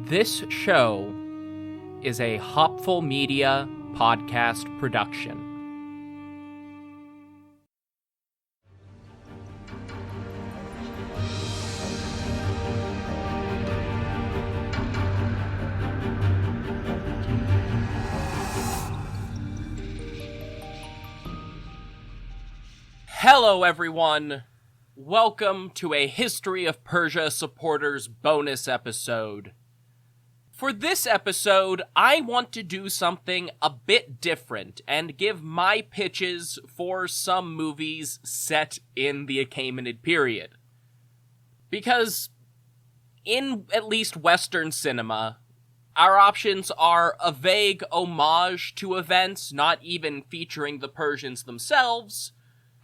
This show is a Hopful Media podcast production. Hello, everyone. Welcome to a History of Persia supporters bonus episode. For this episode, I want to do something a bit different and give my pitches for some movies set in the Achaemenid period. Because, in at least Western cinema, our options are a vague homage to events not even featuring the Persians themselves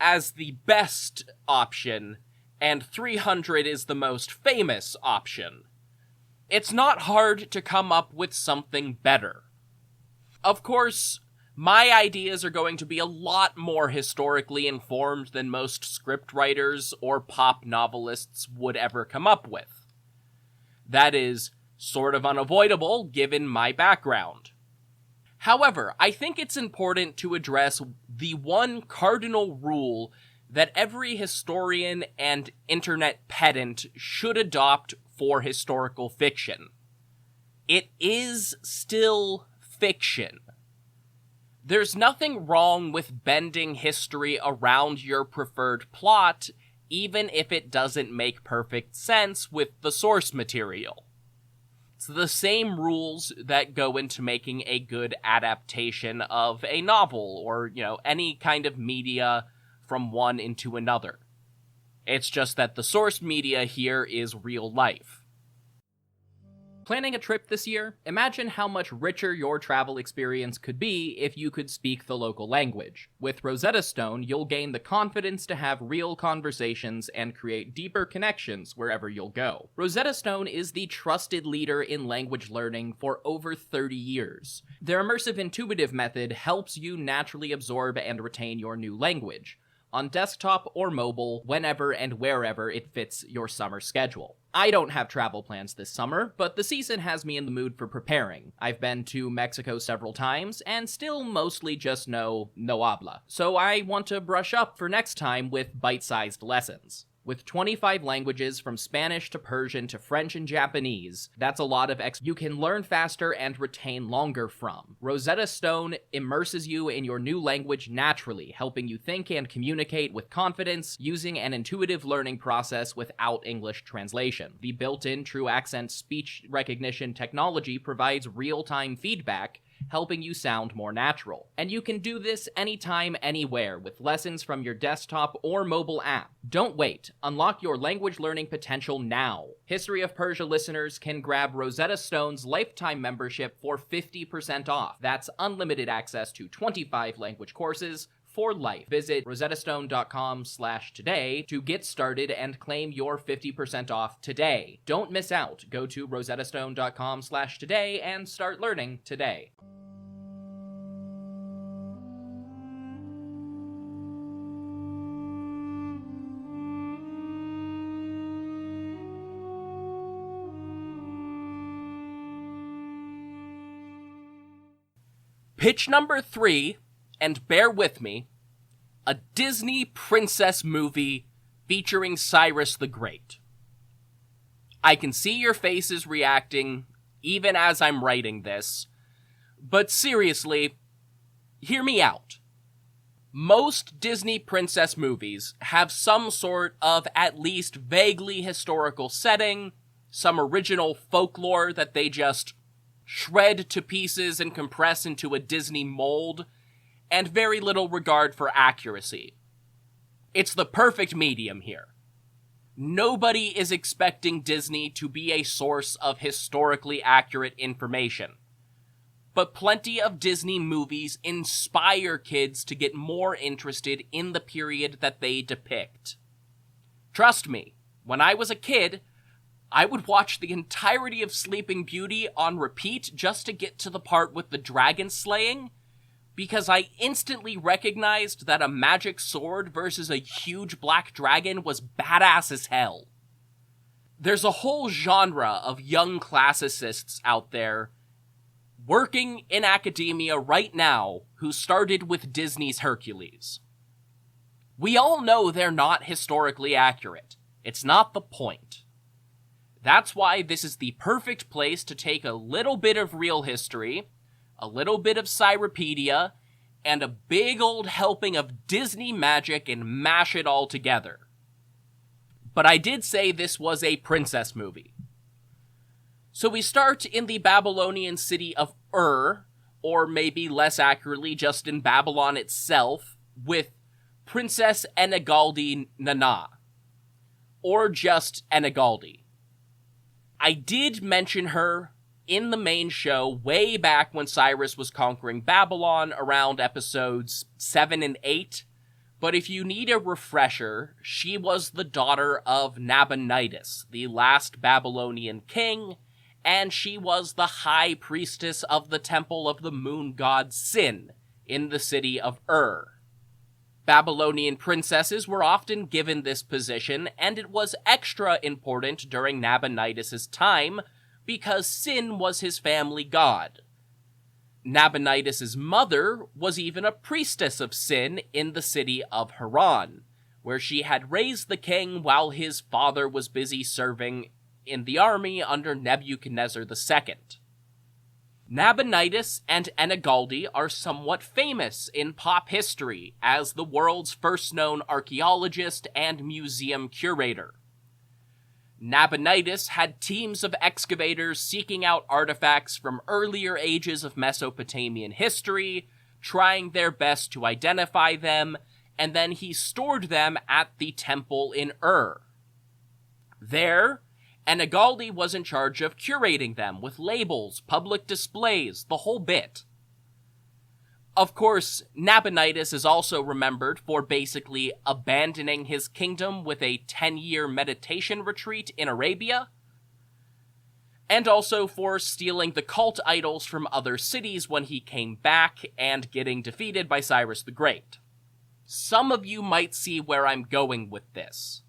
as the best option, and 300 is the most famous option. It's not hard to come up with something better. Of course, my ideas are going to be a lot more historically informed than most scriptwriters or pop novelists would ever come up with. That is sort of unavoidable given my background. However, I think it's important to address the one cardinal rule that every historian and internet pedant should adopt for historical fiction. It is still fiction. There's nothing wrong with bending history around your preferred plot, even if it doesn't make perfect sense with the source material. It's the same rules that go into making a good adaptation of a novel or, any kind of media from one into another. It's just that the source media here is real life. Planning a trip this year? Imagine how much richer your travel experience could be if you could speak the local language. With Rosetta Stone, you'll gain the confidence to have real conversations and create deeper connections wherever you'll go. Rosetta Stone is the trusted leader in language learning for over 30 years. Their immersive intuitive method helps you naturally absorb and retain your new language, on desktop or mobile, whenever and wherever it fits your summer schedule. I don't have travel plans this summer, but the season has me in the mood for preparing. I've been to Mexico several times, and still mostly just know no habla. So I want to brush up for next time with bite-sized lessons. With 25 languages from Spanish to Persian to French and Japanese, that's a lot of you can learn faster and retain longer from. Rosetta Stone immerses you in your new language naturally, helping you think and communicate with confidence using an intuitive learning process without English translation. The built-in true accent speech recognition technology provides real-time feedback, helping you sound more natural. And you can do this anytime, anywhere, with lessons from your desktop or mobile app. Don't wait. Unlock your language learning potential now. History of Persia listeners can grab Rosetta Stone's lifetime membership for 50% off. That's unlimited access to 25 language courses for life. Visit rosettastone.com/today to get started and claim your 50% off today. Don't miss out. Go to rosettastone.com/today and start learning today. Pitch number 3, and bear with me, a Disney princess movie featuring Cyrus the Great. I can see your faces reacting, even as I'm writing this, but seriously, hear me out. Most Disney princess movies have some sort of at least vaguely historical setting, some original folklore that they just shred to pieces and compress into a Disney mold, and very little regard for accuracy. It's the perfect medium here. Nobody is expecting Disney to be a source of historically accurate information, but plenty of Disney movies inspire kids to get more interested in the period that they depict. Trust me, when I was a kid, I would watch the entirety of Sleeping Beauty on repeat just to get to the part with the dragon slaying, because I instantly recognized that a magic sword versus a huge black dragon was badass as hell. There's a whole genre of young classicists out there working in academia right now who started with Disney's Hercules. We all know they're not historically accurate. It's not the point. That's why this is the perfect place to take a little bit of real history, a little bit of Cyropedia, and a big old helping of Disney magic and mash it all together. But I did say this was a princess movie. So we start in the Babylonian city of Ur, or maybe less accurately just in Babylon itself, with Princess Enigaldi Nana, or just Enigaldi. I did mention her in the main show way back when Cyrus was conquering Babylon around episodes 7 and 8, but if you need a refresher, she was the daughter of Nabonidus, the last Babylonian king, and she was the high priestess of the temple of the moon god Sin in the city of Ur. Babylonian princesses were often given this position, and it was extra important during Nabonidus' time because Sin was his family god. Nabonidus' mother was even a priestess of Sin in the city of Haran, where she had raised the king while his father was busy serving in the army under Nebuchadnezzar II. Nabonidus and Enigaldi are somewhat famous in pop history as the world's first known archaeologist and museum curator. Nabonidus had teams of excavators seeking out artifacts from earlier ages of Mesopotamian history, trying their best to identify them, and then he stored them at the temple in Ur. There, Enigaldi was in charge of curating them with labels, public displays, the whole bit. Of course, Nabonidus is also remembered for basically abandoning his kingdom with a 10-year meditation retreat in Arabia, and also for stealing the cult idols from other cities when he came back and getting defeated by Cyrus the Great. Some of you might see where I'm going with this.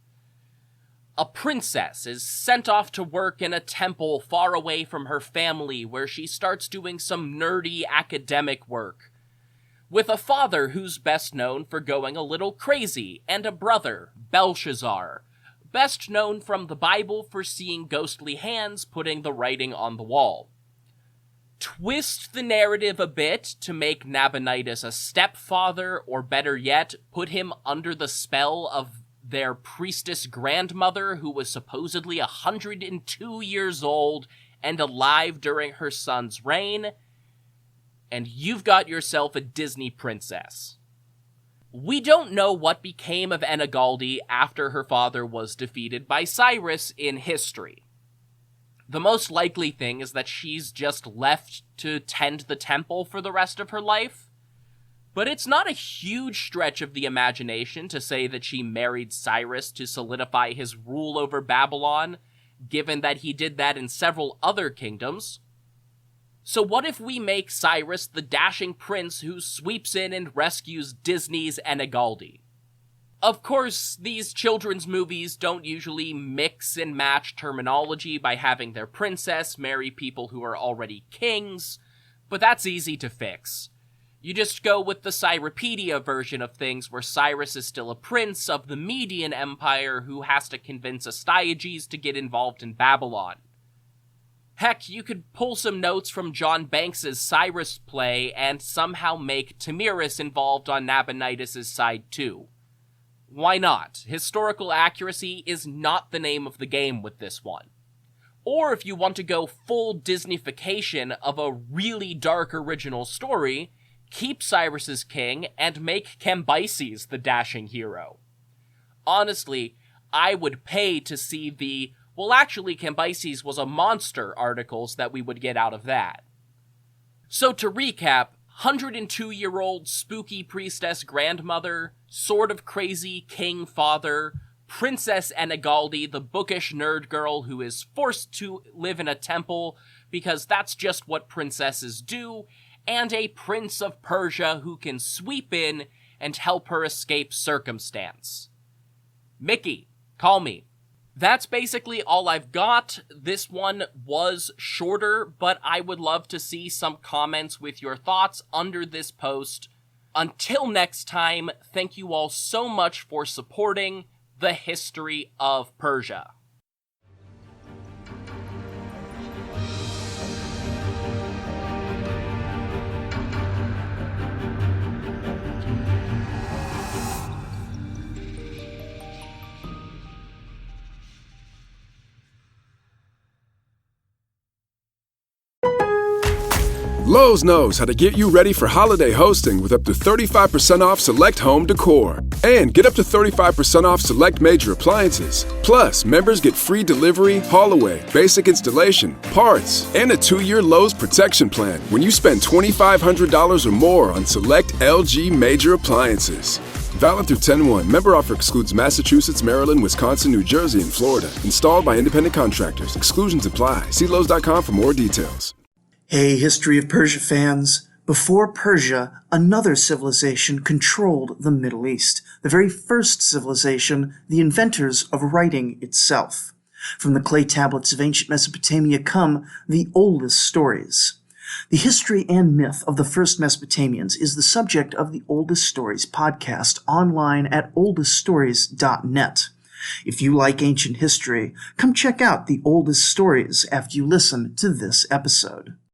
A princess is sent off to work in a temple far away from her family where she starts doing some nerdy academic work, with a father who's best known for going a little crazy, and a brother, Belshazzar, best known from the Bible for seeing ghostly hands putting the writing on the wall. Twist the narrative a bit to make Nabonidus a stepfather, or better yet, put him under the spell of their priestess grandmother who was supposedly 102 years old and alive during her son's reign, and you've got yourself a Disney princess. We don't know what became of Enigaldi after her father was defeated by Cyrus in history. The most likely thing is that she's just left to tend the temple for the rest of her life, but it's not a huge stretch of the imagination to say that she married Cyrus to solidify his rule over Babylon, given that he did that in several other kingdoms. So what if we make Cyrus the dashing prince who sweeps in and rescues Disney's Enigaldi? Of course, these children's movies don't usually mix and match terminology by having their princess marry people who are already kings, but that's easy to fix. You just go with the Cyropedia version of things where Cyrus is still a prince of the Median Empire who has to convince Astyages to get involved in Babylon. Heck, you could pull some notes from John Banks's Cyrus play and somehow make Tamiris involved on Nabonidus' side too. Why not? Historical accuracy is not the name of the game with this one. Or if you want to go full Disneyfication of a really dark original story, keep Cyrus as king and make Cambyses the dashing hero. Honestly, I would pay to see the, well actually Cambyses was a monster articles that we would get out of that. So to recap, 102-year-old spooky priestess grandmother, sort of crazy king father, Princess Enigaldi, the bookish nerd girl who is forced to live in a temple because that's just what princesses do, and a prince of Persia who can sweep in and help her escape circumstance. Mickey, call me. That's basically all I've got. This one was shorter, but I would love to see some comments with your thoughts under this post. Until next time, thank you all so much for supporting the History of Persia. Lowe's knows how to get you ready for holiday hosting with up to 35% off select home decor. And get up to 35% off select major appliances. Plus, members get free delivery, haul-away, basic installation, parts, and a 2-year Lowe's protection plan when you spend $2,500 or more on select LG major appliances. Valid through 10/1. Member offer excludes Massachusetts, Maryland, Wisconsin, New Jersey, and Florida. Installed by independent contractors. Exclusions apply. See Lowe's.com for more details. Hey, History of Persia fans. Before Persia, another civilization controlled the Middle East. The very first civilization, the inventors of writing itself. From the clay tablets of ancient Mesopotamia come the oldest stories. The history and myth of the first Mesopotamians is the subject of the Oldest Stories podcast online at oldeststories.net. If you like ancient history, come check out the oldest stories after you listen to this episode.